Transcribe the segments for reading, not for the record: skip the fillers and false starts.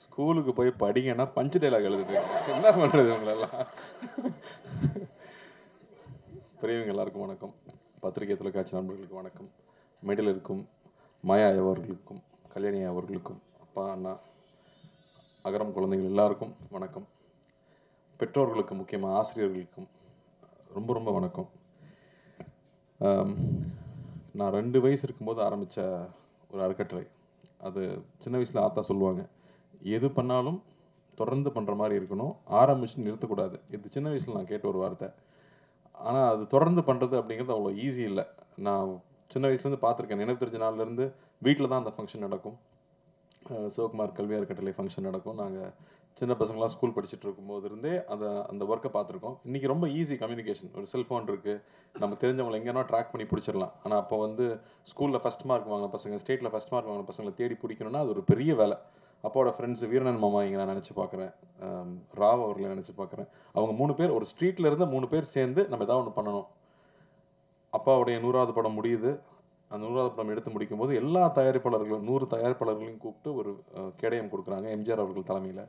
ஸ்கூலுக்கு போய் படிங்கன்னா பஞ்சு டைலாக் எழுதுது. என்ன பண்ணுறது உங்களெல்லாம்? பெரியவங்க எல்லாருக்கும் வணக்கம். பத்திரிகை தொலைக்காட்சி நண்பர்களுக்கு வணக்கம். மேடையில் இருக்கும் மாயா அவர்களுக்கும் கல்யாணி அவர்களுக்கும் அப்பா அண்ணா அகரம் குழந்தைகள் எல்லாருக்கும் வணக்கம். பெற்றோர்களுக்கு முக்கியமாக ஆசிரியர்களுக்கும் ரொம்ப ரொம்ப வணக்கம். நான் 2 வயசு இருக்கும்போது ஆரம்பித்த ஒரு அறக்கட்டளை. அது சின்ன வயசில் ஆத்தா சொல்லுவாங்க, எது பண்ணாலும் தொடர்ந்து பண்ணுற மாதிரி இருக்கணும், ஆரம்பிச்சு நிறுத்தக்கூடாது. இது சின்ன வயசில் நான் கேட்ட ஒரு வார்த்தை. ஆனால் அது தொடர்ந்து பண்ணுறது அப்படிங்கிறது அவ்வளோ ஈஸி இல்லை. நான் சின்ன வயசுலேருந்து பார்த்துருக்கேன். நினைவு தெரிஞ்ச நாள்லேருந்து வீட்டில் தான் அந்த ஃபங்க்ஷன் நடக்கும். சிவகுமார் கல்வி அறக்கட்டளை ஃபங்க்ஷன் நடக்கும். நாங்கள் சின்ன பசங்களாம் ஸ்கூல் படிச்சுட்டு இருக்கும்போது இருந்தே அந்த ஒர்க்கை பார்த்துருக்கோம். இன்றைக்கி ரொம்ப ஈஸி கம்யூனிகேஷன். ஒரு செல்ஃபோன் இருக்குது, நம்ம தெரிஞ்சவங்களை எங்கேனா ட்ராக் பண்ணி பிடிச்சிடலாம். ஆனால் அப்போ வந்து ஸ்கூலில் ஃபஸ்ட் மார்க் வாங்கின பசங்க, ஸ்டேட்டில் ஃபஸ்ட் மார்க் வாங்கின பசங்களை தேடி பிடிக்கணும்னா அது ஒரு பெரிய வேலை. அப்பாவோட ஃப்ரெண்ட்ஸ் வீரனன் மாமா இங்கே நான் நினச்சி பார்க்குறேன், ராவ் அவர்களை நினச்சி பார்க்குறேன். அவங்க 3 பேர், ஒரு ஸ்ட்ரீட்டில் இருந்து 3 பேர் சேர்ந்து நம்ம ஏதாவது ஒன்று பண்ணணும். அப்பாவுடைய 100வது படம் முடியுது. அந்த 100வது படம் எடுத்து முடிக்கும் போது எல்லா தயாரிப்பாளர்களும் 100 தயாரிப்பாளர்களையும் கூப்பிட்டு ஒரு கேடயம் கொடுக்குறாங்க. எம்ஜிஆர் அவர்கள் தலைமையில்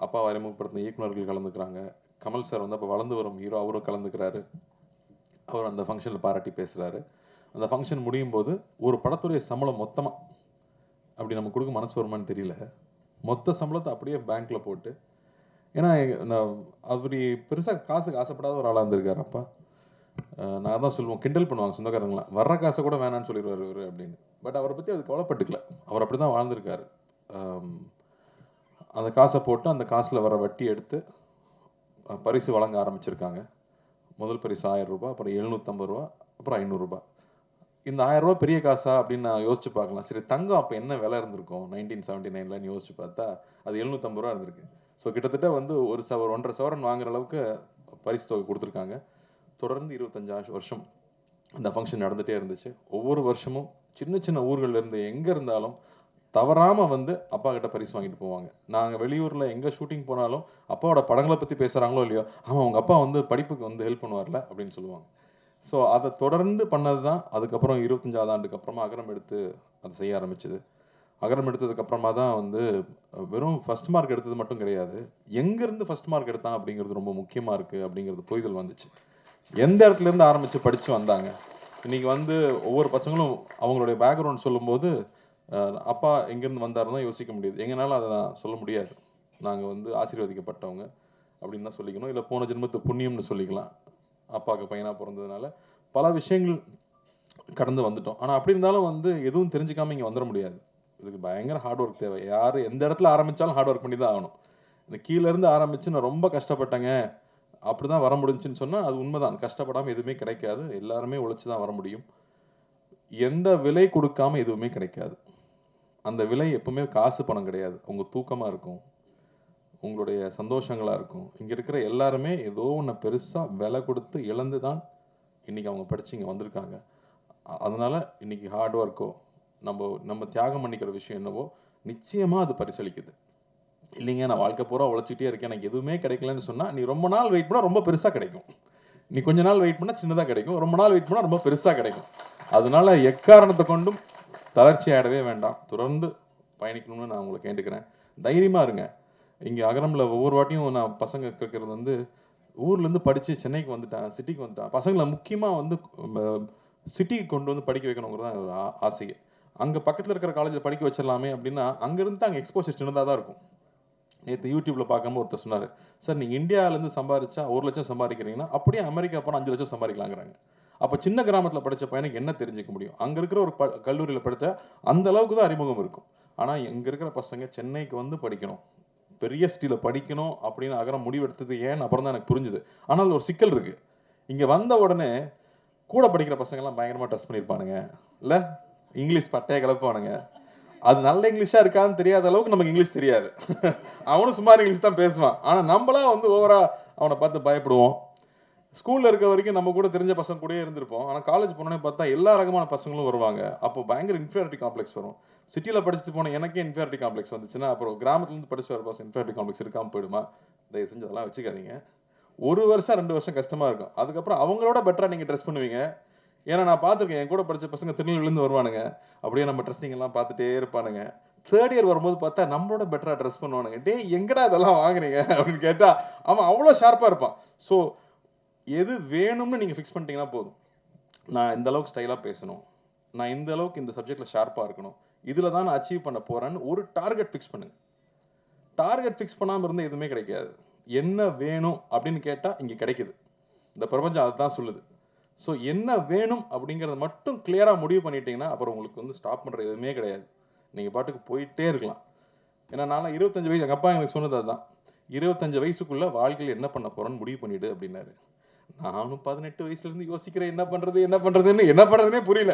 அப்பாவை அறிமுகப்படுத்தின இயக்குநர்கள் கலந்துக்கிறாங்க. கமல் சார் வந்து அப்போ வளர்ந்து வரும் ஹீரோ, அவரும் கலந்துக்கிறாரு. அவர் அந்த ஃபங்க்ஷனில் பாராட்டி பேசுகிறாரு. அந்த ஃபங்க்ஷன் முடியும் போது ஒரு படத்துடைய சம்பளம் மொத்தமாக அப்படி நம்ம கொடுக்க மனசு வருமானு தெரியல, மொத்த சம்பளத்தை அப்படியே பேங்க்கில் போட்டு, ஏன்னா நான் அப்படி பெருசாக காசுக்கு ஆசைப்படாத ஒரு ஆளாக இருந்திருக்காரு அப்பா. நான் தான் சொல்லுவோம், கிண்டல் பண்ணுவாங்க சொந்தக்காரங்களாம், வர்ற காசை கூட வேணான்னு சொல்லிடுவார் இவர் அப்படின்னு. பட் அவரை பற்றி அது கவலைப்பட்டுக்கல. அவர் அப்படி தான் வாழ்ந்திருக்காரு. அந்த காசை போட்டு அந்த காசில் வர வட்டி எடுத்து பரிசு வழங்க ஆரம்பிச்சிருக்காங்க. முதல் பரிசு 1000 ரூபாய், அப்புறம் 750 ரூபா, அப்புறம் 500 ரூபாய். இந்த 1000 ரூபா பெரிய காசா அப்படின்னு நான் யோசிச்சு பார்க்கலாம். சரி, தங்கம் அப்போ என்ன விலை இருந்திருக்கும் 1979ன்னு யோசிச்சு பார்த்தா அது 750 ரூபா இருந்திருக்கு. ஸோ கிட்டத்தட்ட வந்து ஒரு 1.5 சவரன் வாங்குற அளவுக்கு பரிசு தொகை கொடுத்துருக்காங்க. தொடர்ந்து 25 வருஷம் அந்த ஃபங்க்ஷன் நடந்துகிட்டே இருந்துச்சு. ஒவ்வொரு வருஷமும் சின்ன சின்ன ஊர்கள்லேருந்து எங்கே இருந்தாலும் தவறாமல் வந்து அப்பா கிட்ட பரிசு வாங்கிட்டு போவாங்க. நாங்கள் வெளியூரில் எங்கே ஷூட்டிங் போனாலும் அப்பாவோட படங்களை பற்றி பேசுகிறாங்களோ இல்லையோ, ஆமாம் உங்கள் அப்பா வந்து படிப்புக்கு வந்து ஹெல்ப் பண்ணுவார்ல அப்படின்னு சொல்லுவாங்க. ஸோ அதை தொடர்ந்து பண்ணது தான். அதுக்கப்புறம் 25வது ஆண்டுக்கு அப்புறமா அகரம் எடுத்து அதை செய்ய ஆரம்பிச்சுது. அகரம் எடுத்ததுக்கப்புறமா தான் வந்து வெறும் ஃபஸ்ட் மார்க் எடுத்தது மட்டும் கிடையாது, எங்கேருந்து ஃபஸ்ட் மார்க் எடுத்தான் அப்படிங்கிறது ரொம்ப முக்கியமாக இருக்குது அப்படிங்கிறது புரிதல் வந்துச்சு. எந்த இடத்துலேருந்து ஆரம்பித்து படித்து வந்தாங்க. இன்றைக்கி வந்து ஒவ்வொரு பசங்களும் அவங்களுடைய பேக்ரவுண்ட் சொல்லும்போது அப்பா எங்கேருந்து வந்தாருன்னு தான் யோசிக்க முடியுது. எங்களால் அதை நான் சொல்ல முடியாது. நாங்கள் வந்து ஆசீர்வதிக்கப்பட்டவங்க அப்படின்னு தான் சொல்லிக்கணும், இல்லை போன ஜென்மத்து புண்ணியம்னு சொல்லிக்கலாம். அப்பாவுக்கு பையனாக பிறந்ததுனால பல விஷயங்கள் கடந்து வந்துட்டோம். ஆனால் அப்படி இருந்தாலும் வந்து எதுவும் தெரிஞ்சுக்காமல் இங்கே வந்துட முடியாது. இதுக்கு பயங்கர ஹார்ட் ஒர்க் தேவை. யார் எந்த இடத்துல ஆரம்பித்தாலும் ஹார்ட் ஒர்க் பண்ணி தான் ஆகணும். இந்த கீழேருந்து ஆரம்பித்து நான் ரொம்ப கஷ்டப்பட்டேங்க அப்படி தான் வர முடிஞ்சுன்னு சொன்னால் அது உண்மைதான். கஷ்டப்படாமல் எதுவுமே கிடைக்காது. எல்லாருமே உழைச்சி தான் வர முடியும். எந்த விலை கொடுக்காமல் எதுவுமே கிடைக்காது. அந்த விலை எப்பவுமே காசு பணம் கிடையாது. உங்கள் தூக்கமாக இருக்கும், உங்களுடைய சந்தோஷங்களாக இருக்கும். இங்கே இருக்கிற எல்லாருமே ஏதோ ஒன்று பெருசாக விலை கொடுத்து இழந்து தான் இன்றைக்கி அவங்க படித்து இங்கே வந்திருக்காங்க. அதனால் இன்றைக்கி ஹார்ட் ஒர்க்கோ நம்ம தியாகம் பண்ணிக்கிற விஷயம் என்னவோ நிச்சயமாக அது பரிசளிக்குது. இல்லைங்க நான் வாழ்க்கை பூரா உழைச்சிட்டே இருக்கேன், எனக்கு எதுவுமே கிடைக்கலன்னு சொன்னால், நீ ரொம்ப நாள் வெயிட் பண்ணால் ரொம்ப பெருசாக கிடைக்கும். நீ கொஞ்ச நாள் வெயிட் பண்ணால் சின்னதாக கிடைக்கும், ரொம்ப நாள் வெயிட் பண்ணால் ரொம்ப பெருசாக கிடைக்கும். அதனால எக்காரணத்தை கொண்டும் தளர்ச்சி ஆகிடவே வேண்டாம். தொடர்ந்து பயணிக்கணும்னு நான் உங்களை கேட்டுக்கிறேன். தைரியமாக இருங்க. இங்கே அகரமில் ஒவ்வொரு வாட்டியும் நான் பசங்க கேட்குறது வந்து, ஊர்லேருந்து படித்து சென்னைக்கு வந்துட்டேன், சிட்டிக்கு வந்துட்டேன். பசங்களை முக்கியமாக வந்து சிட்டிக்கு கொண்டு வந்து படிக்க வைக்கணுங்கிறது தான் ஒரு ஆசையை. அங்கே பக்கத்தில் இருக்கிற காலேஜில் படிக்க வச்சிடலாமே அப்படின்னா, அங்கேருந்து அங்கே எக்ஸ்போஷர் சின்னதாக தான் இருக்கும். நேற்று யூடியூப்பில் பார்க்கும்போது ஒருத்தர் சொன்னார், சார் நீங்கள் இந்தியாவிலேருந்து சம்பாதிச்சா 1 லட்சம் சம்பாதிக்கிறீங்கன்னா அப்படியே அமெரிக்கா போனால் 5 லட்சம் சம்பாதிக்கலாங்கிறாங்க. அப்போ சின்ன கிராமத்தில் படித்த பையனுக்கு என்ன தெரிஞ்சுக்க முடியும்? அங்கே இருக்கிற ஒரு கல்லூரியில் படித்தா அந்த அளவுக்கு தான் அறிமுகம் இருக்கும். ஆனால் இங்கே இருக்கிற பசங்க சென்னைக்கு வந்து படிக்கணும், பெரிய சிட்டியில் படிக்கணும் அப்படின்னு அகரம் முடிவெடுத்தது ஏன்னு அப்புறம் தான் எனக்கு புரிஞ்சுது. ஆனால் ஒரு சிக்கல் இருக்குது. இங்கே வந்த உடனே கூட படிக்கிற பசங்கள்லாம் பயங்கரமாக ட்ரெஸ் பண்ணியிருப்பானுங்க, இல்லை இங்கிலீஷ் பட்டையை கிளப்பானுங்க. அது நல்ல இங்கிலீஷாக இருக்கான்னு தெரியாத அளவுக்கு நமக்கு இங்கிலீஷ் தெரியாது. அவனும் சுமார் இங்கிலீஷ் தான் பேசுவான். ஆனால் நம்மளாம் வந்து ஓவராக அவனை பார்த்து பயப்படுவோம். ஸ்கூலில் இருக்க வரைக்கும் நம்ம கூட தெரிஞ்ச பசங்க கூடயே இருந்திருப்போம். ஆனால் காலேஜ் போனோன்னே பார்த்தா எல்லா ரகமான பசங்களும் வருவாங்க. அப்போ பயங்கர இன்ஃபீரியாரிட்டி காம்ப்ளெக்ஸ் வரும். சிட்டியில் படிச்சுட்டு போன எனக்கே இன்ஃபீரியாரிட்டி காம்ப்ளெக்ஸ் வந்துச்சுன்னா அப்புறம் கிராமத்துலேருந்து படிச்சு வர பசங்க இன்ஃபீரியாரிட்டி காம்ப்ளெக்ஸ் இருக்காமல் போயிடுமா? தயவு செஞ்சு அதெல்லாம் வச்சுக்காதீங்க. 1 வருஷம் 2 வருஷம் கஷ்டமாக இருக்கும். அதுக்கப்புறம் அவங்களோட பெட்டராக நீங்கள் ட்ரெஸ் பண்ணுவீங்க. ஏன்னா நான் பார்த்துருக்கேன், என் கூட படித்த பசங்க திருநெல்வேலியிலேருந்து வருவானுங்க. அப்படியே நம்ம ட்ரெஸ்ஸிங் எல்லாம் பார்த்துட்டே இருப்பானுங்க. தேர்ட் இயர் வரும்போது பார்த்தா நம்மளோட பெட்டராக ட்ரெஸ் பண்ணுவானுங்க. டே எங்கடா இதெல்லாம் வாங்குறீங்க அப்படின்னு கேட்டால் அவன் அவ்வளோ ஷார்ப்பாக இருப்பான். ஸோ எது வேணும்னு நீங்கள் ஃபிக்ஸ் பண்ணிட்டீங்கன்னா போதும். நான் இந்த அளவுக்கு ஸ்டைலாக பேசணும், நான் இந்த அளவுக்கு இந்த சப்ஜெக்டில் ஷார்ப்பாக இருக்கணும், இதில் தான் நான் அச்சீவ் பண்ண போகிறேன்னு ஒரு டார்கெட் ஃபிக்ஸ் பண்ணுங்க. டார்கெட் ஃபிக்ஸ் பண்ணாமல் இருந்தால் எதுவுமே கிடைக்காது. என்ன வேணும் அப்படின்னு கேட்டால் இங்கே கிடைக்குது. இந்த பிரபஞ்சம் அதுதான் சொல்லுது. ஸோ என்ன வேணும் அப்படிங்கிறத மட்டும் கிளியராக முடிவு பண்ணிட்டீங்கன்னா அப்புறம் உங்களுக்கு வந்து ஸ்டாப் பண்ணுறது எதுவுமே கிடையாது. நீங்கள் பாட்டுக்கு போயிட்டே இருக்கலாம். ஏன்னா நான் 25 வயசு, எங்கள் அப்பா எனக்கு சொன்னது அதுதான். 25 வயசுக்குள்ளே வாழ்க்கையில் என்ன பண்ண போகிறேன்னு முடிவு பண்ணிவிடு அப்படின்னாரு. நானும் 18 வயசுலேருந்து யோசிக்கிறேன் என்ன பண்ணுறதுன்னே புரியல.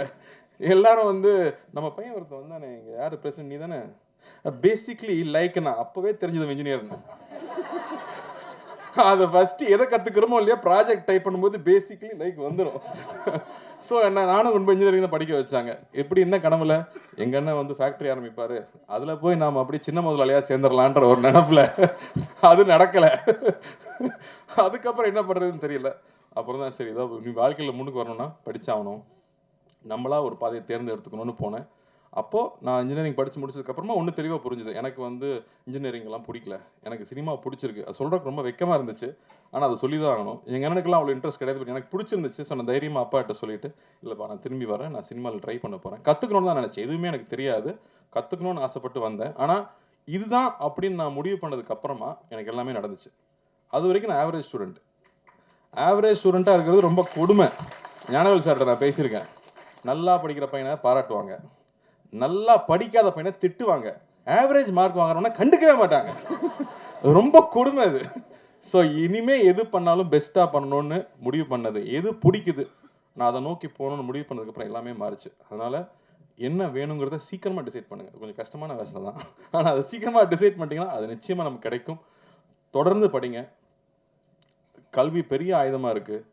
எல்லாரும் வந்து நம்ம பையன் ஒருத்தன் வந்தானே, இங்கே யார் பிரசிடன்ட் நீ தானே, பேசிக்லி லைக் நான் அப்போவே தெரிஞ்சது இன்ஜினியர்னு. அதை ஃபஸ்ட்டு எதை கற்றுக்கிறோமோ இல்லையா ப்ராஜெக்ட் டைப் பண்ணும்போது பேசிக்லி லைக் வந்துடும். ஸோ நானும் ரொம்ப இன்ஜினியரிங் தான் படிக்க வச்சாங்க. எப்படி என்ன கனவுல எங்கள் அண்ணன் வந்து ஃபேக்ட்ரி ஆரம்பிப்பார், அதில் போய் நாம் அப்படி சின்ன முதலாளியாக சேர்ந்துடலான்ற ஒரு நினப்பில் அது நடக்கலை. அதுக்கப்புறம் என்ன பண்ணுறதுன்னு தெரியல. அப்புறம் தான் சரி, ஏதோ நீ வாழ்க்கையில் முன்னுக்கு வரணும்னா படித்தாகணும், நம்மளா ஒரு பாதையை தேர்ந்தெடுத்துக்கணும்னு போனேன். அப்போது நான் இன்ஜினியரிங் படித்து முடிச்சதுக்கப்புறமா ஒன்று தெளிவாக புரிஞ்சுது. எனக்கு வந்து இன்ஜினியரிங்லாம் பிடிக்கல, எனக்கு சினிமா பிடிச்சிருக்கு. அது சொல்கிறதுக்கு ரொம்ப வெக்கமாக இருந்துச்சு, ஆனால் அதை சொல்லி தான் ஆகணும். எங்கள் அண்ணனுக்குலாம் அவ்வளோ இன்ட்ரெஸ்ட் கிடையாது, பட் எனக்கு பிடிச்சிருந்துச்சு. ஸோ நான் தைரியமாக அப்பாட்ட சொல்லிவிட்டு, இல்லைப்பா நான் திரும்பி வரேன், நான் சினிமாவில் ட்ரை பண்ண போகிறேன், கற்றுக்கணும்னு தான் நினச்சேன். எதுவுமே எனக்கு தெரியாது, கற்றுக்கணும்னு ஆசைப்பட்டு வந்தேன். ஆனால் இதுதான் அப்படின்னு நான் முடிவு பண்ணதுக்கப்புறமா எனக்கு எல்லாமே நடந்துச்சு. அது வரைக்கும் நான் ஆவரேஜ் ஸ்டூடெண்ட்டாக இருக்கிறது ரொம்ப கொடுமை. ஞானவேல் சார்கிட்ட நான் பேசியிருக்கேன். நல்லா படிக்கிற பையனை பாராட்டுவாங்க, நல்லா படிக்காத பையனை திட்டுவாங்க, ஆவரேஜ் மார்க் வாங்குறவனா கண்டுக்கவே மாட்டாங்க. ரொம்ப கொடுமை அது. ஸோ இனிமே எது பண்ணாலும் பெஸ்ட்டாக பண்ணணும்னு முடிவு பண்ணது, எது பிடிக்குது நான் அதை நோக்கி போகணும்னு முடிவு பண்ணதுக்கப்புறம் எல்லாமே மாறிச்சு. அதனால் என்ன வேணுங்கிறத சீக்கிரமாக டிசைட் பண்ணுங்கள். கொஞ்சம் கஷ்டமான வேலை தான், ஆனால் அதை சீக்கிரமாக டிசைட் பண்ணிட்டீங்கன்னா அது நிச்சயமாக நமக்கு கிடைக்கும். தொடர்ந்து படிங்க. கல்வி பெரிய ஆயுதமாக இருக்குது.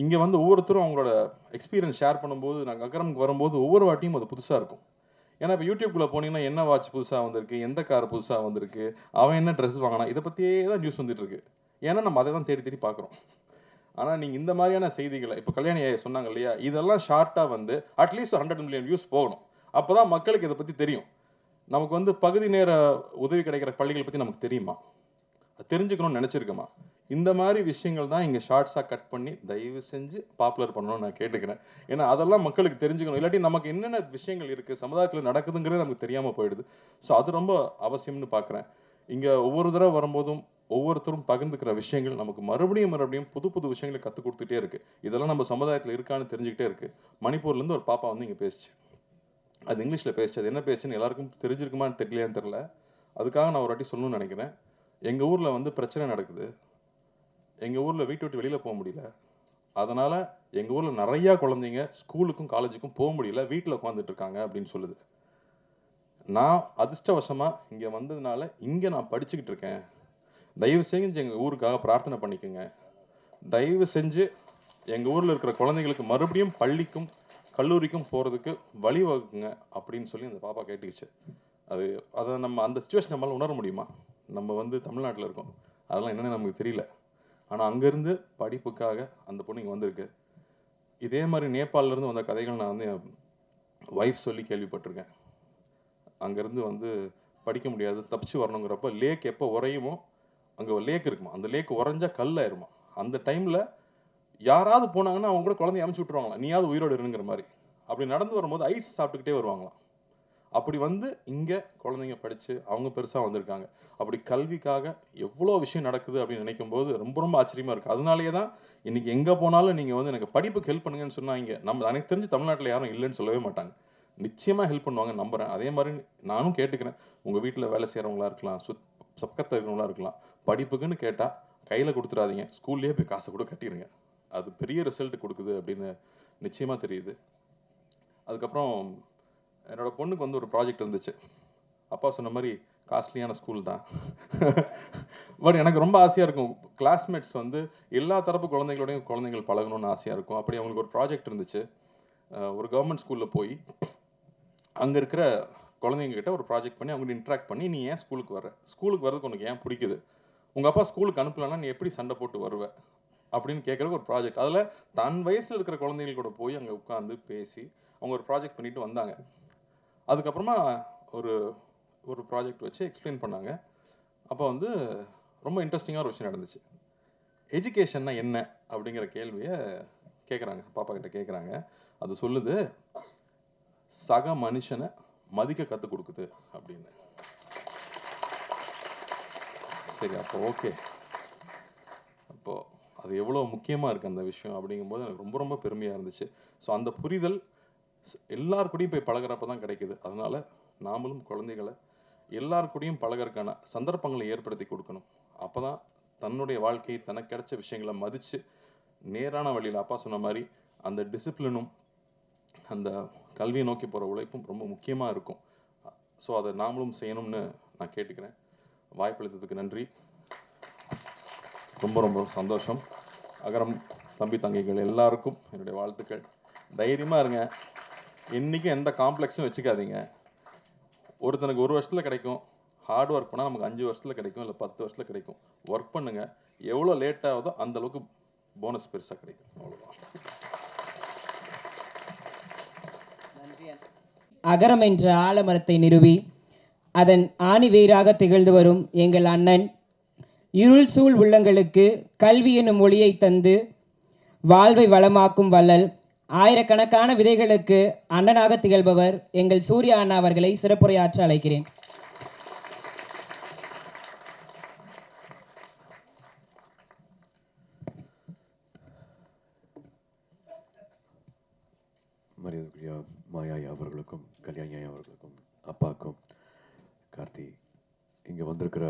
இங்கே வந்து ஒவ்வொருத்தரும் அவங்களோட எக்ஸ்பீரியன்ஸ் ஷேர் பண்ணும்போது, நாங்கள் அக்ரமுக்கு வரும்போது ஒவ்வொரு வாட்டியும் அது புதுசாக இருக்கும். ஏன்னா இப்போ யூடியூப்குள்ளே போனீங்கன்னா என்ன வாட்ச் புதுசாக வந்திருக்கு, எந்த கார் புதுசாக வந்திருக்கு, அவன் என்ன ட்ரெஸ் வாங்கினா, இதை பற்றியே தான் நியூஸ் வந்துட்டுருக்கு. ஏன்னா நம்ம அதை தான் தேடி பார்க்குறோம். ஆனால் நீங்கள் இந்த மாதிரியான செய்திகளை இப்போ கல்யாணி சொன்னாங்க இல்லையா, இதெல்லாம் ஷார்ட்டாக வந்து அட்லீஸ்ட் 100 மில்லியன் வியூஸ் போகணும். அப்போ தான் மக்களுக்கு இதை பற்றி தெரியும். நமக்கு வந்து பகுதி நேர உதவி கிடைக்கிற பள்ளிகளை பற்றி நமக்கு தெரியுமா, தெரிஞ்சுக்கணும்னு நினச்சிருக்கோமா? இந்த மாதிரி விஷயங்கள் தான் இங்கே ஷார்ட்ஸாக கட் பண்ணி தயவு செஞ்சு பாப்புலர் பண்ணணும்னு நான் கேட்டுக்கிறேன். ஏன்னா அதெல்லாம் மக்களுக்கு தெரிஞ்சுக்கணும். இல்லாட்டி நமக்கு என்னென்ன விஷயங்கள் இருக்குது சமுதாயத்தில் நடக்குதுங்கிறது நமக்கு தெரியாமல் போயிடுது. ஸோ அது ரொம்ப அவசியம்னு பார்க்குறேன். இங்கே ஒவ்வொரு தடவை வரும்போதும் ஒவ்வொருத்தரும் பகிர்ந்துக்கிற விஷயங்கள் நமக்கு மறுபடியும் புது புது விஷயங்களை கற்றுக் கொடுத்துட்டே இருக்குது. இதெல்லாம் நம்ம சமுதாயத்தில் இருக்கான்னு தெரிஞ்சுக்கிட்டே இருக்குது. மணிப்பூர்லேருந்து ஒரு பாப்பா வந்து இங்கே பேசிச்சு. அது இங்கிலீஷில் பேசிச்சு. அது என்ன பேசுன்னு எல்லாருக்கும் தெரிஞ்சிருக்குமான்னு தெரியலையான்னு தெரில. அதுக்காக நான் ஒரு வாட்டி சொல்லணும்னு நினைக்கிறேன். எங்கள் ஊரில் வந்து பிரச்சனை நடக்குது. எங்கள் ஊரில் வீட்டை விட்டு வெளியில் போக முடியல. அதனால் எங்கள் ஊரில் நிறையா குழந்தைங்க ஸ்கூலுக்கும் காலேஜுக்கும் போக முடியல, வீட்டில் உட்காந்துட்டு இருக்காங்க அப்படின்னு சொல்லுது. நான் அதிர்ஷ்டவசமாக இங்கே வந்ததுனால இங்கே நான் படிச்சுக்கிட்டு இருக்கேன். தயவு செஞ்சு எங்கள் ஊருக்காக பிரார்த்தனை பண்ணிக்கோங்க. தயவு செஞ்சு எங்கள் ஊரில் இருக்கிற குழந்தைங்களுக்கு மறுபடியும் பள்ளிக்கும் கல்லூரிக்கும் போகிறதுக்கு வழிவகுக்குங்க அப்படின்னு சொல்லி அந்த பாப்பா கேட்டுக்கிச்சு. அதை நம்ம அந்த சிச்சுவேஷன் நம்மளால் உணர முடியுமா? நம்ம வந்து தமிழ்நாட்டில் இருக்கோம், அதெல்லாம் என்னென்னு நமக்கு தெரியல. ஆனால் அங்கேருந்து படிப்புக்காக அந்த பொண்ணு இங்கே வந்திருக்கு. இதே மாதிரி நேபாளிலேருந்து வந்த கதைகள் நான் வந்து என் ஒய்ஃப் சொல்லி கேள்விப்பட்டிருக்கேன். அங்கேருந்து வந்து படிக்க முடியாது, தப்பிச்சு வரணுங்கிறப்ப லேக் எப்போ உறையுமோ, அங்கே லேக் இருக்குமா, அந்த லேக் உறைஞ்சா கல் ஆயிருமா. அந்த டைமில் யாராவது போனாங்கன்னா அவங்க கூட குழந்தைய அமுச்சு விட்ருவாங்களாம், நீயாவது உயிரோடு இருங்கிற மாதிரி. அப்படி நடந்து வரும்போது ஐஸ் சாப்பிட்டுக்கிட்டே வருவாங்களாம். அப்படி வந்து இங்கே குழந்தைங்க படித்து அவங்க பெருசாக வந்திருக்காங்க. அப்படி கல்விக்காக எவ்வளோ விஷயம் நடக்குது அப்படின்னு நினைக்கும் போது ரொம்ப ரொம்ப ஆச்சரியமாக இருக்குது. அதனாலேயே தான் இன்றைக்கி எங்கே போனாலும் நீங்கள் வந்து எனக்கு படிப்புக்கு ஹெல்ப் பண்ணுங்கன்னு சொன்னால் இங்கே நம்ம எனக்கு தெரிஞ்சு தமிழ்நாட்டில் யாரும் இல்லைன்னு சொல்லவே மாட்டாங்க. நிச்சயமாக ஹெல்ப் பண்ணுவாங்க நம்புகிறேன். அதே மாதிரி நானும் கேட்டுக்கிறேன், உங்கள் வீட்டில் வேலை செய்கிறவங்களா இருக்கலாம், பக்கத்தில் இருக்கிறவங்களா இருக்கலாம், படிப்புக்குன்னு கேட்டால் கையில் கொடுத்துடாதீங்க, ஸ்கூல்லேயே போய் காசை கூட கட்டிடுங்க. அது பெரிய ரிசல்ட் கொடுக்குது அப்படின்னு நிச்சயமாக தெரியுது. அதுக்கப்புறம் என்னோட பொண்ணுக்கு வந்து ஒரு ப்ராஜெக்ட் இருந்துச்சு. அப்பா சொன்ன மாதிரி காஸ்ட்லியான ஸ்கூல் தான். பட் எனக்கு ரொம்ப ஆசையாக இருக்கும், கிளாஸ்மேட்ஸ் வந்து எல்லா தரப்பு குழந்தைகள் பழகணும்னு ஆசையாக இருக்கும். அப்படி அவங்களுக்கு ஒரு ப்ராஜெக்ட் இருந்துச்சு. ஒரு கவர்மெண்ட் ஸ்கூலில் போய் அங்கே இருக்கிற குழந்தைங்கக்கிட்ட ஒரு ப்ராஜெக்ட் பண்ணி அவங்கள்ட்ட இன்ட்ராக்ட் பண்ணி, நீ ஏன் ஸ்கூலுக்கு வர்றதுக்கு உனக்கு ஏன் பிடிக்குது, உங்கள் அப்பா ஸ்கூலுக்கு அனுப்பலன்னா நீ எப்படி சண்டை போட்டு வருவ அப்படின்னு கேட்குறக்கு ஒரு ப்ராஜெக்ட். அதில் தன் வயசில் இருக்கிற குழந்தைகள் கூட போய் அங்கே உட்காந்து பேசி அவங்க ஒரு ப்ராஜெக்ட் பண்ணிட்டு வந்தாங்க. அதுக்கப்புறமா ஒரு ஒரு ப்ராஜெக்ட் வச்சு எக்ஸ்பிளைன் பண்ணாங்க. அப்போ வந்து ரொம்ப இன்ட்ரெஸ்டிங்காக ஒரு விஷயம் நடந்துச்சு. எஜுகேஷன்னா என்ன அப்படிங்கிற கேள்வியை கேட்குறாங்க, பாப்பா கிட்ட கேட்குறாங்க. அது சொல்லுது, சக மனுஷனை மதிக்க கற்றுக் கொடுக்குது அப்படின்னு. சரி, அப்போ ஓகே, அப்போது அது எவ்வளோ முக்கியமாக இருக்குது அந்த விஷயம் அப்படிங்கும்போது எனக்கு ரொம்ப ரொம்ப பெருமையாக இருந்துச்சு. ஸோ அந்த புரிதல் எல்லார் கூடயும் போய் பழகிறப்ப தான் கிடைக்குது. அதனால் நாமளும் குழந்தைகளை எல்லார் கூடயும் பழகிறதுக்கான சந்தர்ப்பங்களை ஏற்படுத்தி கொடுக்கணும். அப்போ தான் தன்னுடைய வாழ்க்கை, தனக்கு கிடைச்ச விஷயங்களை மதித்து நேரான வழியில், அப்பா சொன்ன மாதிரி அந்த டிசிப்ளினும் அந்த கல்வியை நோக்கி போகிற உழைப்பும் ரொம்ப முக்கியமாக இருக்கும். ஸோ அதை நாமளும் செய்யணும்னு நான் கேட்டுக்கிறேன். வாய்ப்பளித்ததுக்கு நன்றி. ரொம்ப ரொம்ப சந்தோஷம். அகரம் தம்பி தங்கைகள் எல்லாருக்கும் என்னுடைய வாழ்த்துக்கள். தைரியமாக இருங்க. இன்றைக்கும் எந்த காம்ப்ளெக்ஸும் வச்சுக்காதீங்க. ஒருத்தனுக்கு 1 வருஷத்தில் கிடைக்கும். ஹார்ட் ஒர்க் பண்ணால் நமக்கு 5 வருஷத்தில் கிடைக்கும், இல்லை 10 வருஷத்தில் கிடைக்கும். ஒர்க் பண்ணுங்கள். எவ்வளோ லேட் ஆகுதோ அந்தளவுக்கு போனஸ் பெருசாக கிடைக்கும். அவ்வளோதான். அகரம் என்ற ஆலமரத்தை நிறுவி அதன் ஆணிவேராக திகழ்ந்து வரும் எங்கள் அண்ணன், இருள் சூழ் உள்ளங்களுக்கு கல்வி எனும் ஒளியை தந்து வாழ்வை வளமாக்கும் வள்ளல், ஆயிரக்கணக்கான விதைகளுக்கு அண்ணனாக திகழ்பவர் எங்கள் சூர்யா அண்ணா அவர்களை சிறப்புரையாற்ற அழைக்கிறேன். மரியாதைக்குரிய மாயாய் அவர்களுக்கும், கல்யாணி அவர்களுக்கும், அப்பாவுக்கும், கார்த்தி, இங்கே வந்திருக்கிற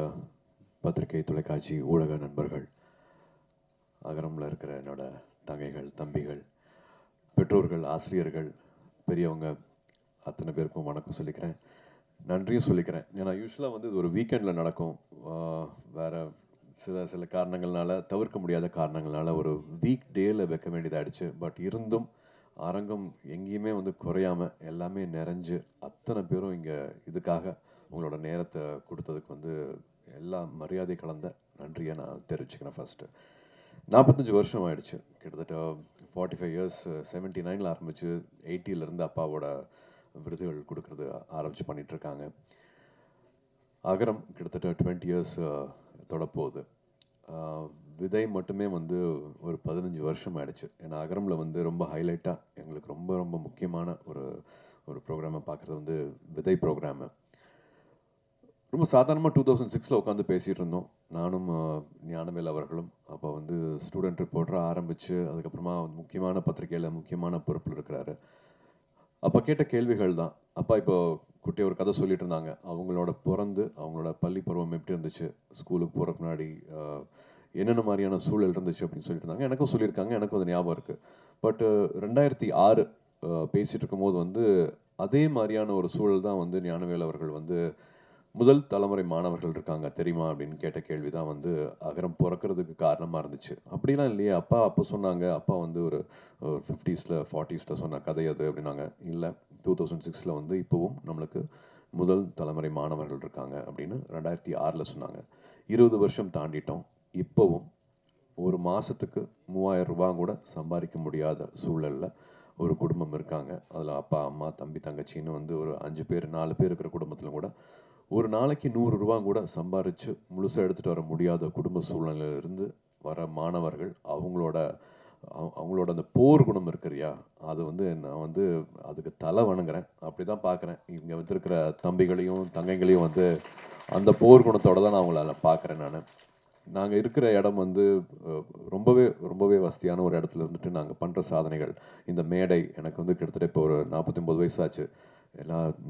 பத்திரிகை, தொலைக்காட்சி, ஊடக நண்பர்கள், அகரமில் இருக்கிற என்னோட தங்கைகள், தம்பிகள், பெற்றோர்கள், ஆசிரியர்கள், பெரியவங்க அத்தனை பேருக்கும் வணக்கம் சொல்லிக்கிறேன். நன்றியும் சொல்லிக்கிறேன். ஏன்னா யூஸ்வலாக வந்து இது ஒரு வீக்கெண்டில் நடக்கும். வேறு சில காரணங்கள்னால, தவிர்க்க முடியாத காரணங்கள்னால ஒரு வீக் டேயில் வைக்க வேண்டியதாகிடுச்சு. பட் இருந்தும் அரங்கம் எங்கேயுமே வந்து குறையாமல் எல்லாமே நிறைஞ்சு அத்தனை பேரும் இங்கே இதுக்காக உங்களோட நேரத்தை கொடுத்ததுக்கு வந்து எல்லா மரியாதை கலந்த நன்றியை நான் தெரிவிச்சுக்கிறேன். ஃபஸ்ட்டு 45 வருஷம் ஆயிடுச்சு, கிட்டத்தட்ட 45 இயர்ஸ். 79 ஆரம்பித்து 80 அப்பாவோட விருதுகள் கொடுக்கறது ஆரம்பித்து பண்ணிகிட்ருக்காங்க. அகரம் கிட்டத்தட்ட 20 இயர்ஸ் தொடப்போகுது. விதை மட்டுமே வந்து ஒரு 15 வருஷம் ஆயிடுச்சு. ஏன்னா அகரமில் வந்து ரொம்ப ஹைலைட்டாக எங்களுக்கு ரொம்ப ரொம்ப முக்கியமான ஒரு ப்ரோக்ராமை பார்க்குறது வந்து விதை ப்ரோக்ராமு. ரொம்ப சாதாரணமாக 2006 உட்காந்து பேசிகிட்டு இருந்தோம், நானும் ஞானவேல் அவர்களும். அப்போ வந்து ஸ்டூடெண்ட் ரிப்போர்ட்டராக ஆரம்பித்து அதுக்கப்புறமா முக்கியமான பத்திரிகையில் முக்கியமான பொறுப்பில் இருக்கிறாரு. அப்போ கேட்ட கேள்விகள் தான். அப்பா இப்போ குட்டியை ஒரு கதை சொல்லிட்டு இருந்தாங்க. அவங்களோட அவங்களோட பள்ளி பருவம் எப்படி இருந்துச்சு, ஸ்கூலுக்கு போகிறக்கு முன்னாடி என்னென்ன மாதிரியான சூழல் இருந்துச்சு அப்படின்னு சொல்லிட்டு இருந்தாங்க. எனக்கும் சொல்லியிருக்காங்க, எனக்கும் அது ஞாபகம் இருக்குது. பட்டு 2006 பேசிகிட்டு இருக்கும்போது வந்து அதே மாதிரியான ஒரு சூழல் தான் வந்து ஞானவேல் அவர்கள் வந்து முதல் தலைமுறை மாணவர்கள் இருக்காங்க தெரியுமா அப்படின்னு கேட்ட கேள்வி தான் வந்து அகரம் பிறக்கிறதுக்கு காரணமாக இருந்துச்சு. அப்படிலாம் இல்லையே அப்பா அப்போ சொன்னாங்க. அப்பா வந்து ஒரு 50s 40s சொன்ன கதை அது அப்படின்னாங்க. இல்லை, 2006 வந்து இப்போவும் நம்மளுக்கு முதல் தலைமுறை மாணவர்கள் இருக்காங்க அப்படின்னு 2006 சொன்னாங்க. 20 வருஷம் தாண்டிட்டோம். இப்போவும் ஒரு மாதத்துக்கு 3000 ரூபா கூட சம்பாதிக்க முடியாத சூழலில் ஒரு குடும்பம் இருக்காங்க. அதில் அப்பா, அம்மா, தம்பி, தங்கச்சின்னு வந்து ஒரு 5 பேர் 4 பேர் இருக்கிற குடும்பத்தில் கூட ஒரு நாளைக்கு 100 ரூபா கூட சம்பாரித்து முழுசாக எடுத்துகிட்டு வர முடியாத குடும்ப சூழ்நிலையிலிருந்து வர மாணவர்கள் அவங்களோட அந்த போர் குணம் இருக்கிறியா, அது வந்து நான் வந்து அதுக்கு தலை வணங்குறேன். அப்படி தான் பார்க்குறேன். இங்கே வந்திருக்கிற தம்பிகளையும் தங்கைகளையும் வந்து அந்த போர் குணத்தோடு தான் நான் அவங்கள பார்க்குறேன். நாங்கள் இருக்கிற இடம் வந்து ரொம்பவே வசதியான ஒரு இடத்துல இருந்துட்டு நாங்கள் பண்ணுற சாதனைகள், இந்த மேடை எனக்கு வந்து கிட்டத்தட்ட இப்போ ஒரு 49 வயசாச்சு.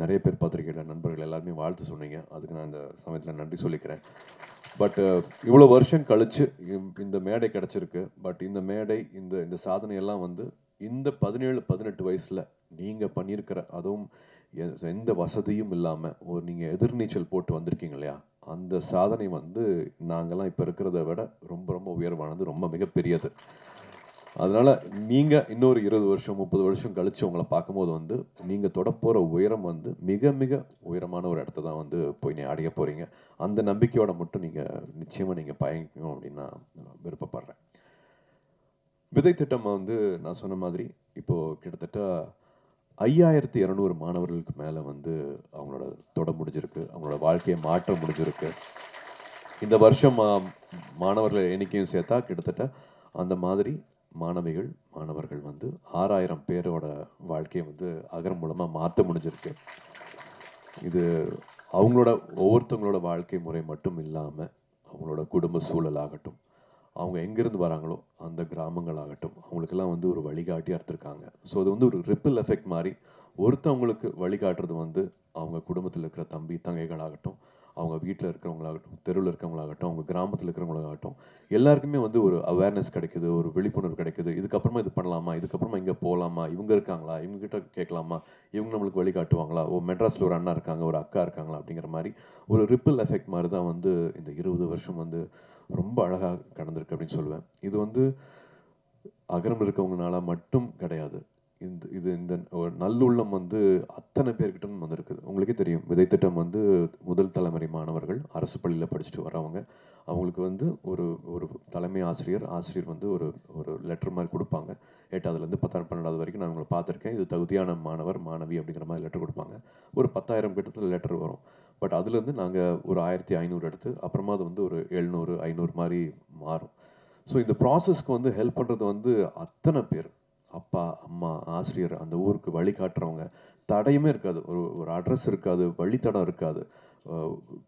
நிறைய பேர் பத்திரிகையில் நண்பர்கள் எல்லாருமே வாழ்த்து சொன்னீங்க. அதுக்கு நான் இந்த சமயத்தில் நன்றி சொல்லிக்கிறேன். பட் இவ்வளோ வருஷம் கழித்து இந்த மேடை கிடச்சிருக்கு. பட் இந்த மேடை இந்த சாதனையெல்லாம் வந்து இந்த 17-18 வயசில் நீங்கள் பண்ணியிருக்கிற, அதுவும் எந்த வசதியும் இல்லாமல் நீங்கள் எதிர்நீச்சல் போட்டு வந்திருக்கீங்க இல்லையா, அந்த சாதனை வந்து நாங்கள்லாம் இப்போ இருக்கிறத விட ரொம்ப ரொம்ப உயர்வானது, ரொம்ப மிகப்பெரியது. அதனால் நீங்கள் இன்னொரு 20 வருஷம் 30 வருஷம் கழித்து உங்களை பார்க்கும்போது வந்து நீங்கள் தொடப்போகிற உயரம் வந்து மிக மிக உயரமான ஒரு இடத்த தான் வந்து போய் அடைய போகிறீங்க. அந்த நம்பிக்கையோட மட்டும் நீங்கள் நிச்சயமாக நீங்கள் பயணிக்கணும் அப்படின்னு நான் விருப்பப்படுறேன். விதை திட்டம் வந்து நான் சொன்ன மாதிரி இப்போது கிட்டத்தட்ட 5200 மாணவர்களுக்கு மேலே வந்து அவங்களோட தொட முடிஞ்சிருக்கு, அவங்களோட வாழ்க்கையை மாற்ற முடிஞ்சிருக்கு. இந்த வருஷம் மாணவர்கள் எண்ணிக்கையும் சேர்த்தா கிட்டத்தட்ட அந்த மாதிரி மாணவர்கள் வந்து 6000 பேரோட வாழ்க்கையை வந்து அகரம் மூலமாக மாற்ற முடிஞ்சிருக்கு. இது அவங்களோட ஒவ்வொருத்தவங்களோட வாழ்க்கை முறை மட்டும் இல்லாமல் அவங்களோட குடும்ப சூழலாகட்டும், அவங்க எங்கேருந்து வராங்களோ அந்த கிராமங்களாகட்டும், அவங்களுக்கெல்லாம் வந்து ஒரு வழிகாட்டியாக இருந்திருக்காங்க. ஸோ அது வந்து ஒரு ரிப்பிள் எஃபெக்ட் மாதிரி ஒருத்தவங்களுக்கு வழிகாட்டுறது வந்து அவங்க குடும்பத்தில் இருக்கிற தம்பி தங்கைகளாகட்டும், அவங்க வீட்டில் இருக்கிறவங்களாகட்டும், தெருவில் இருக்கிறவங்களாகட்டும், அவங்க கிராமத்தில் இருக்கிறவங்களாகட்டும், எல்லாருக்குமே வந்து ஒரு அவேர்னஸ் கிடைக்குது, ஒரு விழிப்புணர்வு கிடைக்குது. இதுக்கப்புறமா இது பண்ணலாமா, இதுக்கப்புறமா இங்கே போகலாமா, இவங்க இருக்காங்களா, இவங்ககிட்ட கேட்கலாமா, இவங்க நம்மளுக்கு வழிகாட்டுவாங்களா, மெட்ராஸில் ஒரு அண்ணா இருக்காங்க, ஒரு அக்கா இருக்காங்களா அப்படிங்கிற மாதிரி ஒரு ரிப்பிள் எஃபெக்ட் மாதிரி தான் வந்து இந்த 20 வருஷம் வந்து ரொம்ப அழகாக கடந்திருக்கு அப்படின்னு சொல்லுவேன். இது வந்து அகரம் இருக்கவங்கனால மட்டும் கிடையாது. இந்த ஒரு நல்லுள்ளம் வந்து அத்தனை பேர்கிட்ட வந்திருக்குது. உங்களுக்கே தெரியும், விதை திட்டம் வந்து முதல் தலைமுறை மாணவர்கள் அரசு பள்ளியில் படிச்சுட்டு வரவங்க. அவங்களுக்கு வந்து ஒரு ஒரு தலைமை ஆசிரியர் வந்து ஒரு ஒரு லெட்டர் மாதிரி கொடுப்பாங்க. 8ஆவதுலேருந்து 10ஆவது 12ஆவது வரைக்கும் நான் உங்களை பார்த்துருக்கேன், இது தகுதியான மாணவர் மாணவி அப்படிங்கிற மாதிரி லெட்டர் கொடுப்பாங்க. ஒரு 10,000 கிட்டத்தில் லெட்டர் வரும். பட் அதுலேருந்து நாங்கள் ஒரு 1500 எடுத்து அப்புறமா அது வந்து ஒரு 700 500 மாதிரி மாறும். ஸோ இந்த ப்ராசஸ்க்கு வந்து ஹெல்ப் பண்ணுறது வந்து அத்தனை பேர், அப்பா அம்மா ஆசிரியர், அந்த ஊருக்கு வழிகாட்டுறவங்க. தடையுமே இருக்காது, ஒரு ஒரு அட்ரஸ் இருக்காது, வழித்தடம் இருக்காது.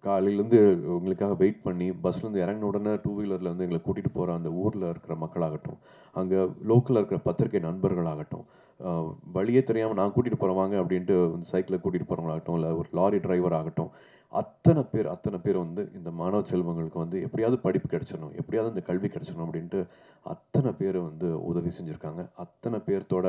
காலையிலேருந்து உங்களுக்காக வெயிட் பண்ணி பஸ்லேருந்து இறங்கின உடனே 2 வீலரில் வந்து எங்களை கூட்டிகிட்டு போகிற அந்த ஊரில் இருக்கிற மக்களாகட்டும், அங்கே லோக்கலில் இருக்கிற பத்திரிகை நண்பர்களாகட்டும், வழியே தெரியாமல் நான் கூட்டிகிட்டு போகிறேன் வாங்க அப்படின்ட்டு வந்து சைக்கிளில் கூட்டிகிட்டு போகிறவங்களாகட்டும், இல்லை ஒரு லாரி டிரைவர் ஆகட்டும், அத்தனை பேர் வந்து இந்த மாணவ செல்வங்களுக்கு வந்து எப்படியாவது படிப்பு கிடைச்சிடணும், எப்படியாவது இந்த கல்வி கிடைச்சிடணும் அப்படின்ட்டு அத்தனை பேர் வந்து உதவி செஞ்சுருக்காங்க. அத்தனை பேர்த்தோட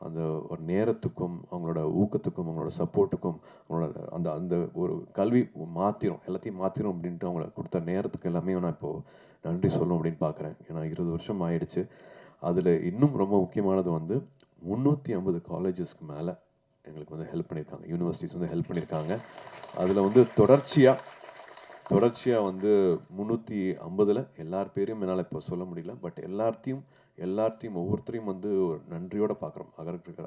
அந்த ஒரு நேரத்துக்கும் அவங்களோட ஊக்கத்துக்கும் அவங்களோட சப்போர்ட்டுக்கும் அவங்களோட அந்த அந்த ஒரு கல்வி மாற்றிடும், எல்லாத்தையும் மாற்றிடும் அப்படின்ட்டு அவங்கள கொடுத்த நேரத்துக்கு எல்லாமே நான் இப்போது நன்றி சொல்லணும் அப்படின்னு பார்க்குறேன். ஏன்னா 20 வருஷம் ஆயிடுச்சு. அதில் இன்னும் ரொம்ப முக்கியமானது வந்து 350 காலேஜஸ்க்கு மேலே எங்களுக்கு வந்து ஹெல்ப் பண்ணியிருக்காங்க, யூனிவர்சிட்டிஸ் வந்து ஹெல்ப் பண்ணியிருக்காங்க. அதில் வந்து தொடர்ச்சியாக வந்து 350ல் எல்லார் பேரையும் என்னால் இப்போ சொல்ல முடியல. பட் எல்லாத்தையும் ஒவ்வொருத்தரையும் வந்து ஒரு நன்றியோடு பார்க்குறோம்.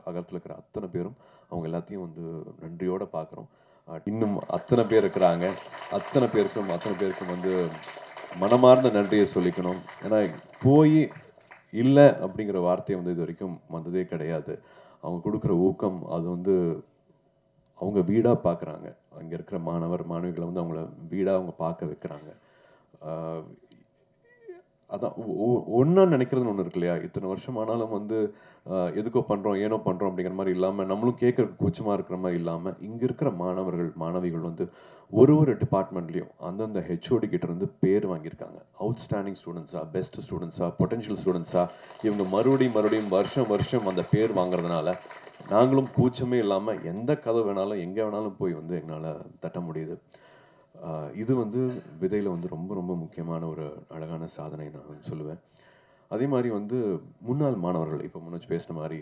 அகரத்தில் இருக்கிற அத்தனை பேரும் அவங்க எல்லாத்தையும் வந்து நன்றியோடு பார்க்குறோம். இன்னும் அத்தனை பேர் இருக்கிறாங்க, அத்தனை பேருக்கும் வந்து மனமார்ந்த நன்றியை சொல்லிக்கணும். ஏன்னா போய் இல்லை அப்படிங்கிற வார்த்தையை வந்து இது வரைக்கும் வந்ததே கிடையாது. அவங்க கொடுக்குற ஊக்கம் அது வந்து அவங்க வீடாக பார்க்குறாங்க. அங்கே இருக்கிற மாணவிகளை வந்து அவங்கள வீடாக அவங்க பார்க்க வைக்கிறாங்க. அதான் ஒன்றா நினைக்கிறதுன்னு ஒன்று இருக்கு இல்லையா? இத்தனை வருஷம் ஆனாலும் வந்து எதுக்கோ பண்ணுறோம் ஏனோ பண்ணுறோம் அப்படிங்கிற மாதிரி இல்லாமல், நம்மளும் கேட்குறதுக்கு கூச்சமாக இருக்கிற மாதிரி இல்லாமல், இங்கே இருக்கிற மாணவிகள் வந்து ஒரு டிபார்ட்மெண்ட்லேயும் அந்தந்த ஹெச்ஓடி கிட்ட இருந்து பேர் வாங்கியிருக்காங்க. அவுட்ஸ்டாண்டிங் ஸ்டூடெண்ட்ஸா, பெஸ்ட் ஸ்டூடெண்ட்ஸா, பொட்டென்ஷியல் ஸ்டூடெண்ட்ஸா, இவங்க மறுபடியும் வருஷம் அந்த பேர் வாங்குறதுனால நாங்களும் கூச்சமே இல்லாமல் எந்த கதை வேணாலும் எங்கே வேணாலும் போய் வந்து எங்களால் தட்ட முடியுது. இது வந்து விதையில் வந்து ரொம்ப ரொம்ப முக்கியமான ஒரு அழகான சாதனை நான் சொல்லுவேன். அதே மாதிரி வந்து முன்னாள் மாணவர்கள், இப்போ முன்னாடி பேசின மாதிரி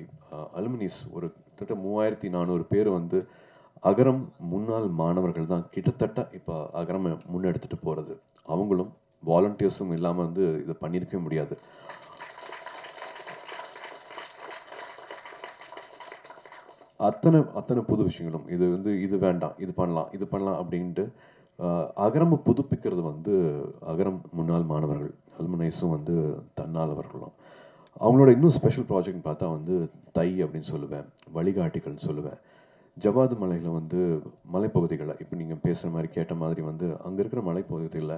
அலுமினிஸ் ஒரு கிட்டத்தட்ட 3400 பேர் வந்து அகரம் முன்னாள் மாணவர்கள் தான் கிட்டத்தட்ட இப்போ அகரம் முன்னெடுத்துட்டு போகிறது. அவங்களும் வாலண்டியர்ஸும் இல்லாமல் வந்து இதை பண்ணியிருக்கவே முடியாது. அத்தனை புது விஷயங்களும் இது வேண்டாம், இது பண்ணலாம் அப்படின்ட்டு அகரம் புதுப்பிக்கிறது வந்து அகரம் முன்னாள் மாணவர்கள் அலுமினைஸும் வந்து தன்னாளவர்களும். அவங்களோட இன்னும் ஸ்பெஷல் ப்ராஜெக்ட்னு பார்த்தா வந்து தை அப்படின்னு சொல்லுவேன், வழிகாட்டிகள்னு சொல்லுவேன். ஜவாது மலையில் வந்து மலைப்பகுதிகளில் இப்போ நீங்கள் பேசுகிற மாதிரி கேட்ட மாதிரி வந்து அங்கே இருக்கிற மலைப்பகுதிகளில்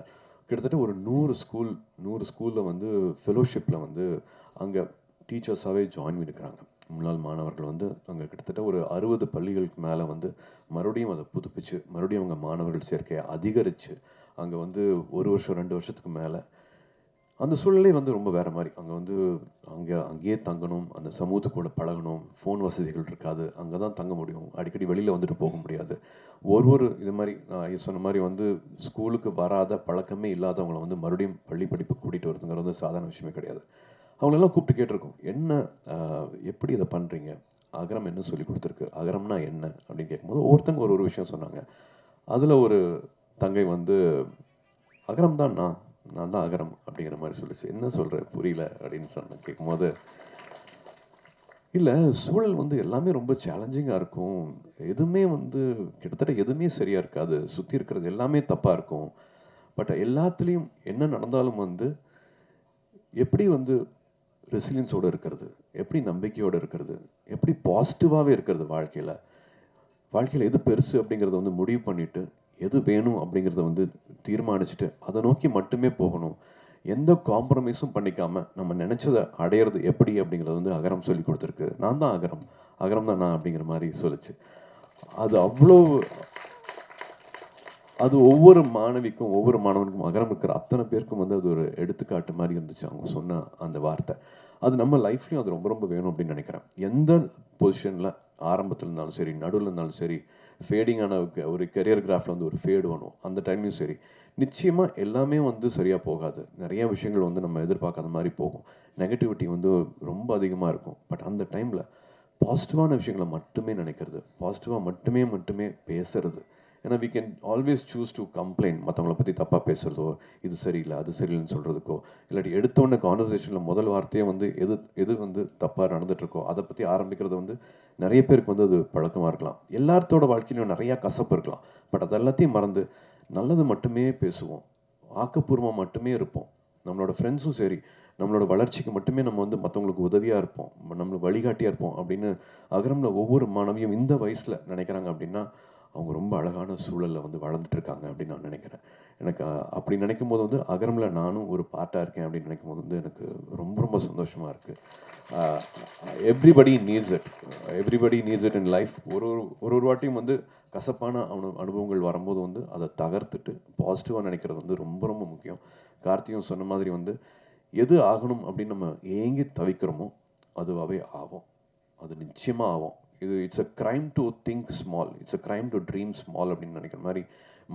கிட்டத்தட்ட ஒரு 100 ஸ்கூலில் வந்து ஃபெலோஷிப்பில் வந்து அங்கே டீச்சர்ஸாகவே ஜாயின் பண்ணியிருக்கிறாங்க. முன்னாள் மாணவர்கள் வந்து அங்கே கிட்டத்தட்ட ஒரு 60 பள்ளிகளுக்கு மேலே வந்து மறுபடியும் அதை புதுப்பிச்சு மறுபடியும் அவங்க மாணவர்கள் சேர்க்கையை அதிகரித்து அங்கே வந்து 1 வருஷம் 2 வருஷத்துக்கு மேலே அந்த சூழ்நிலை வந்து ரொம்ப வேறு மாதிரி. அங்கேயே தங்கணும், அந்த சமூகத்துக்கூட பழகணும், ஃபோன் வசதிகள் இருக்காது, அங்கே தான் தங்க முடியும், அடிக்கடி வெளியில் வந்துட்டு போக முடியாது. இது மாதிரி நான் சொன்ன மாதிரி வந்து ஸ்கூலுக்கு வராத பழக்கமே இல்லாதவங்களை வந்து மறுபடியும் பள்ளி படிப்பு கூட்டிகிட்டு வருதுங்கிறது வந்து சாதாரண விஷயமே கிடையாது. அவங்களெல்லாம் கூப்பிட்டு கேட்டிருக்கோம், எப்படி இதை பண்ணுறீங்க, அகரம் என்ன சொல்லி கொடுத்துருக்கு, அகரம்னா என்ன அப்படின்னு கேட்கும்போது ஒவ்வொருத்தங்க ஒரு விஷயம் சொன்னாங்க. அதில் ஒரு தங்கை வந்து அகரம் தான் நான் தான் அகரம் அப்படிங்கிற மாதிரி சொல்லிச்சு. என்ன சொல்கிற புரியல அப்படின்னு கேட்கும்போது இல்லை, சூழல் வந்து எல்லாமே ரொம்ப சேலஞ்சிங்காக இருக்கும். எதுவுமே வந்து கிட்டத்தட்ட எதுவுமே சரியாக இருக்காது. சுற்றி இருக்கிறது எல்லாமே தப்பாக இருக்கும். பட் எல்லாத்துலேயும் என்ன நடந்தாலும் வந்து எப்படி வந்து ரெசிலியன்ஸோடு இருக்கிறது, எப்படி நம்பிக்கையோடு இருக்கிறது, எப்படி பாசிட்டிவாகவே இருக்கிறது வாழ்க்கையில். வாழ்க்கையில் எது பெருசு அப்படிங்கிறத வந்து முடிவு பண்ணிவிட்டு, எது வேணும் அப்படிங்கிறத வந்து தீர்மானிச்சுட்டு அதை நோக்கி மட்டுமே போகணும். எந்த காம்ப்ரமைஸும் பண்ணிக்காமல் நம்ம நினச்சதை அடையிறது எப்படி அப்படிங்கிறத வந்து அகரம் சொல்லி கொடுத்துருக்கு. நான் தான் அகரம், அகரம் தான் நான் அப்படிங்கிற மாதிரி சொல்லிச்சு. அது அவ்வளோ, அது ஒவ்வொரு மாணவிக்கும் ஒவ்வொரு மாணவனுக்கும் அகரம் இருக்கிற அத்தனை பேருக்கும் வந்து அது ஒரு எடுத்துக்காட்டு மாதிரி இருந்துச்சு அவங்க சொன்ன அந்த வார்த்தை. அது நம்ம லைஃப்லையும் அது ரொம்ப ரொம்ப வேணும் அப்படின்னு நினைக்கிறேன். எந்த பொசிஷனில் ஆரம்பத்தில் இருந்தாலும் சரி, நடுவில் இருந்தாலும் சரி, ஃபேடிங்கான ஒரு கெரியர் கிராஃபில் வந்து ஒரு ஃபேடு வேணும், அந்த டைம்லையும் சரி, நிச்சயமாக எல்லாமே வந்து சரியாக போகாது. நிறைய விஷயங்கள் வந்து நம்ம எதிர்பார்க்காத மாதிரி போகும். நெகட்டிவிட்டி வந்து ரொம்ப அதிகமாக இருக்கும். பட் அந்த டைமில் பாசிட்டிவான விஷயங்களை மட்டுமே நினைக்கிறது, பாசிட்டிவாக மட்டுமே பேசுறது. ஏன்னா we can always choose to complaint, மற்றவங்கள பற்றி தப்பாக பேசுகிறதோ, இது சரியில்லை அது சரியில்லைன்னு சொல்கிறதுக்கோ, இல்லாட்டி எடுத்தோடனே கான்வர்சேஷனில் முதல் வார்த்தையே வந்து எது வந்து தப்பாக நடந்துகிட்ருக்கோ அதை பற்றி ஆரம்பிக்கிறது வந்து நிறைய பேருக்கு வந்து அது பழக்கமாக இருக்கலாம். எல்லாத்தோட வாழ்க்கையிலையும் நிறையா கசப்பு இருக்கலாம். பட் அது எல்லாத்தையும் மறந்து நல்லது மட்டுமே பேசுவோம், ஆக்கப்பூர்வமாக மட்டுமே இருப்போம். நம்மளோட ஃப்ரெண்ட்ஸும் சரி, நம்மளோட வளர்ச்சிக்கு மட்டுமே நம்ம வந்து மற்றவங்களுக்கு உதவியாக இருப்போம், நம்மளுக்கு வழிகாட்டியாக இருப்போம் அப்படின்னு அகரமில் ஒவ்வொரு மாணவியும் இந்த வயசில் நினைக்கிறாங்க அப்படின்னா அவங்க ரொம்ப அழகான சூழலில் வந்து வளர்ந்துட்டு இருக்காங்க அப்படின்னு நான் நினைக்கிறேன். எனக்கு அப்படி நினைக்கும் போது வந்து அகரமில் நானும் ஒரு பார்ட்டாக இருக்கேன் அப்படின்னு நினைக்கும் போது வந்து எனக்கு ரொம்ப ரொம்ப சந்தோஷமாக இருக்குது. Everybody needs it in life. ஒரு வாட்டியும் வந்து கசப்பான அனுபவங்கள் வரும்போது வந்து அதை தகர்த்துட்டு பாசிட்டிவாக நினைக்கிறது வந்து ரொம்ப ரொம்ப முக்கியம். கார்த்தியும் சொன்ன மாதிரி வந்து எது ஆகணும் அப்படின்னு நம்ம ஏங்கி தவிக்கிறோமோ அதுவாகவே ஆகும், அது நிச்சயமாக ஆகும். It's a crime to think small, it's a crime to dream small அப்படின்னு நினைக்கிற மாதிரி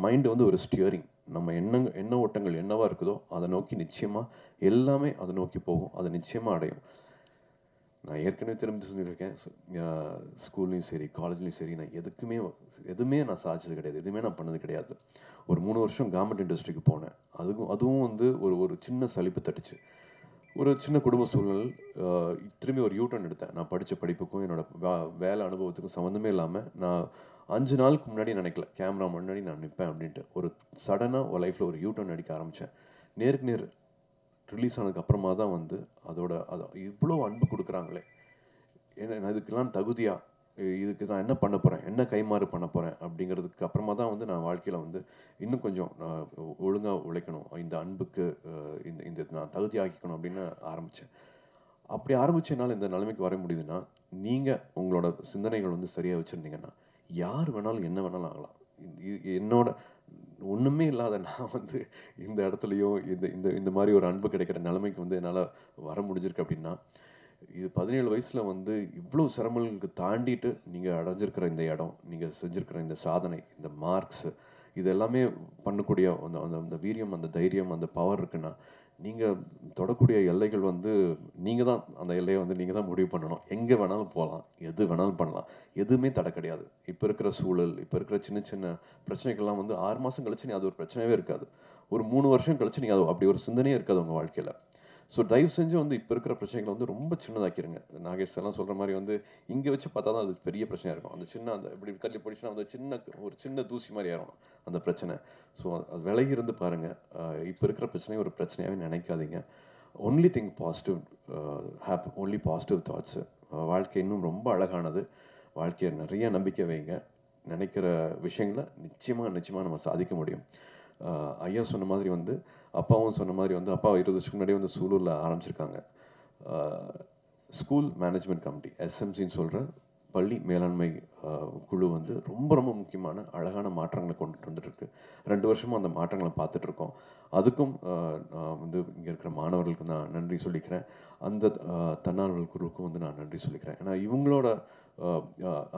மைண்டு வந்து ஒரு ஸ்டியரிங். நம்ம எண்ண ஓட்டங்கள் என்னவா இருக்குதோ அதை நோக்கி நிச்சயமாக எல்லாமே அதை நோக்கி போகும், அதை நிச்சயமாக அடையும். நான் ஏற்கனவே திரும்பி சொல்லியிருக்கேன், ஸ்கூல்லையும் சரி காலேஜ்லேயும் சரி நான் எதுவுமே நான் சாதிச்சது கிடையாது, எதுவுமே நான் பண்ணது கிடையாது. ஒரு 3 வருஷம் கவர்மெண்ட் இண்டஸ்ட்ரிக்கு போனேன். அதுவும் வந்து ஒரு சின்ன சலிப்பு தட்டுச்சு. ஒரு சின்ன குடும்ப சூழல், திரும்பி ஒரு யூட்டர்ன் எடுத்தேன். நான் படித்த படிப்புக்கும் என்னோட வேலை அனுபவத்துக்கும் சம்மந்தமே இல்லாமல் நான் 5 நாளுக்கு முன்னாடி நினைக்கல கேமரா முன்னாடி நான் நிற்பேன் அப்படின்ட்டு. ஒரு சடனாக ஒரு லைஃப்பில் ஒரு யூட்டர்ன் அடிக்க ஆரம்பித்தேன். நேருக்கு நேர் ரிலீஸ் ஆனதுக்கு அப்புறமா தான் வந்து அது இவ்வளோ அன்பு கொடுக்குறாங்களே, ஏன்னா இதுக்கெல்லாம் தகுதியா, இதுக்கு நான் என்ன பண்ண போகிறேன், என்ன கைமாறு பண்ண போகிறேன் அப்படிங்கிறதுக்கு அப்புறமா தான் வந்து நான் வாழ்க்கையில் வந்து இன்னும் கொஞ்சம் நான் ஒழுங்காக உழைக்கணும், இந்த அன்புக்கு இந்த நான் தகுதி ஆக்கிக்கணும் அப்படின்னு ஆரம்பித்தேன். அப்படி ஆரம்பித்தனால இந்த நிலைமைக்கு வர முடியுதுன்னா, நீங்கள் உங்களோட சிந்தனைகள் வந்து சரியாக வச்சுருந்தீங்கன்னா யார் வேணாலும் என்ன வேணாலும் ஆகலாம். என்னோட ஒன்றுமே இல்லாத நான் வந்து இந்த இடத்துலையும் இந்த இந்த இந்த மாதிரி ஒரு அன்பு கிடைக்கிற நிலைமைக்கு வந்து என்னால் வர முடிஞ்சிருக்கு அப்படின்னா, இது 17 வயசில் வந்து இவ்வளோ சிரமங்களுக்கு தாண்டிட்டு நீங்கள் அடைஞ்சிருக்கிற இந்த இடம், நீங்கள் செஞ்சுருக்கிற இந்த சாதனை, இந்த மார்க்ஸு, இது எல்லாமே பண்ணக்கூடிய அந்த அந்த அந்த வீரியம், அந்த தைரியம், அந்த பவர் இருக்குன்னா, நீங்கள் தொடக்கூடிய எல்லைகள் வந்து நீங்கள் தான் அந்த எல்லையை வந்து நீங்கள் தான் முடிவு பண்ணணும். எங்கே வேணாலும் போகலாம், எது வேணாலும் பண்ணலாம், எதுவுமே தடை கிடையாது. இப்போ இருக்கிற சூழல், இப்போ இருக்கிற சின்ன சின்ன பிரச்சனைகள்லாம் வந்து 6 மாதம் கழிச்சு நீ அது ஒரு பிரச்சனையே இருக்காது. ஒரு 3 வருஷம் கழிச்சு நீங்கள் அது அப்படி ஒரு சிந்தனையே இருக்காது உங்கள் வாழ்க்கையில். ஸோ தயவு செஞ்சு வந்து இப்போ இருக்கிற பிரச்சனைகளை வந்து ரொம்ப சின்னதாக்கிடுங்க. நாகேஷ் எல்லாம் சொல்கிற மாதிரி வந்து இங்கே வச்சு பார்த்தா தான் அது பெரிய பிரச்சனையாக இருக்கும். அந்த சின்ன அந்த இப்படி தள்ளி போயிடுச்சுன்னா வந்து ஒரு சின்ன தூசி மாதிரி ஆயிரும் அந்த பிரச்சனை. ஸோ அது விலகி இருந்து பாருங்கள். இப்போ இருக்கிற பிரச்சனையை ஒரு பிரச்சனையாகவே நினைக்காதீங்க. Only think positive, have only positive thoughts. வாழ்க்கை இன்னும் ரொம்ப அழகானது. வாழ்க்கையை நிறைய நம்பிக்கை வைங்க. நினைக்கிற விஷயங்களை நிச்சயமாக நம்ம சாதிக்க முடியும். ஐயா சொன்ன மாதிரி வந்து அப்பாவும் சொன்ன மாதிரி வந்து அப்பா 20 வருஷத்துக்கு முன்னாடியே வந்து சூலூரில் ஆரம்பிச்சிருக்காங்க. ஸ்கூல் மேனேஜ்மெண்ட் கமிட்டி, எஸ்எம்சின்னு சொல்கிற பள்ளி மேலாண்மை குழு வந்து ரொம்ப ரொம்ப முக்கியமான அழகான மாற்றங்களை கொண்டுட்டு வந்துட்டுருக்கு. 2 வருஷமும் அந்த மாற்றங்களை பார்த்துட்ருக்கோம். அதுக்கும் நான் வந்து இங்கே இருக்கிற மாணவர்களுக்கு நான் நன்றி சொல்லிக்கிறேன். அந்த தன்னார்வல் குழுவுக்கும் வந்து நான் நன்றி சொல்லிக்கிறேன். ஏன்னா இவங்களோட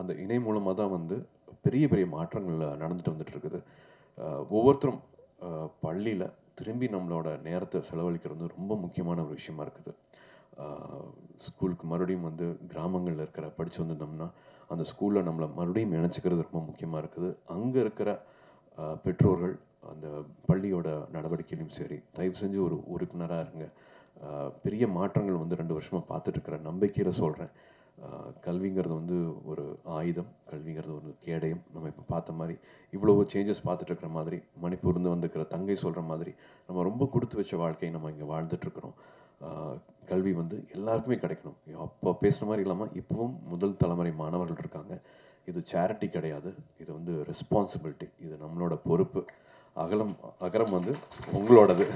அந்த இணை மூலமாக தான் வந்து பெரிய பெரிய மாற்றங்கள் நடந்துட்டு வந்துட்டு இருக்குது. ஒவ்வொருத்தரும் பள்ளியில் திரும்பி நம்மளோட நேரத்தை செலவழிக்கிறது ரொம்ப முக்கியமான ஒரு விஷயமா இருக்குது. ஸ்கூலுக்கு மறுபடியும் வந்து கிராமங்களில் இருக்கிற படித்து வந்திருந்தோம்னா அந்த ஸ்கூலில் நம்மளை மறுபடியும் நினச்சிக்கிறது ரொம்ப முக்கியமாக இருக்குது. அங்கே இருக்கிற பெற்றோர்கள் அந்த பள்ளியோட நடவடிக்கையிலையும் சரி தயவு செஞ்சு ஒரு உறுப்பினராக இருங்க. பெரிய மாற்றங்கள் வந்து 2 வருஷமாக பார்த்துட்ருக்கிற நம்பிக்கையில் சொல்கிறேன். கல்விங்கிறது வந்து ஒரு ஆயுதம், கல்விங்கிறது ஒரு கேடயம். நம்ம இப்போ பார்த்த மாதிரி இவ்வளோ சேஞ்சஸ் பார்த்துட்டு இருக்கிற மாதிரி, மணிப்பூர்லேருந்து வந்திருக்கிற தங்கை சொல்கிற மாதிரி நம்ம ரொம்ப கொடுத்து வச்ச வாழ்க்கையை நம்ம இங்கே வாழ்ந்துட்டுருக்குறோம். கல்வி வந்து எல்லாருக்குமே கிடைக்கணும். அப்போ பேசுகிற மாதிரி இல்லாமல் இப்போவும் முதல் தலைமுறை மாணவர்கள் இருக்காங்க. இது சேரிட்டி கிடையாது, இது வந்து ரெஸ்பான்சிபிலிட்டி, இது நம்மளோட பொறுப்பு. அகரம் வந்து உங்களோடது.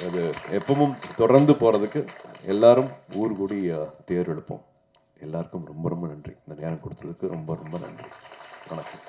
அது எப்பவும் தொடர்ந்து போகிறதுக்கு எல்லாரும் ஊர் கூடி தேர் எடுப்போம். எல்லாருக்கும் ரொம்ப ரொம்ப நன்றி. இந்த நேரம் கொடுத்ததுக்கு ரொம்ப ரொம்ப நன்றி. வணக்கம்.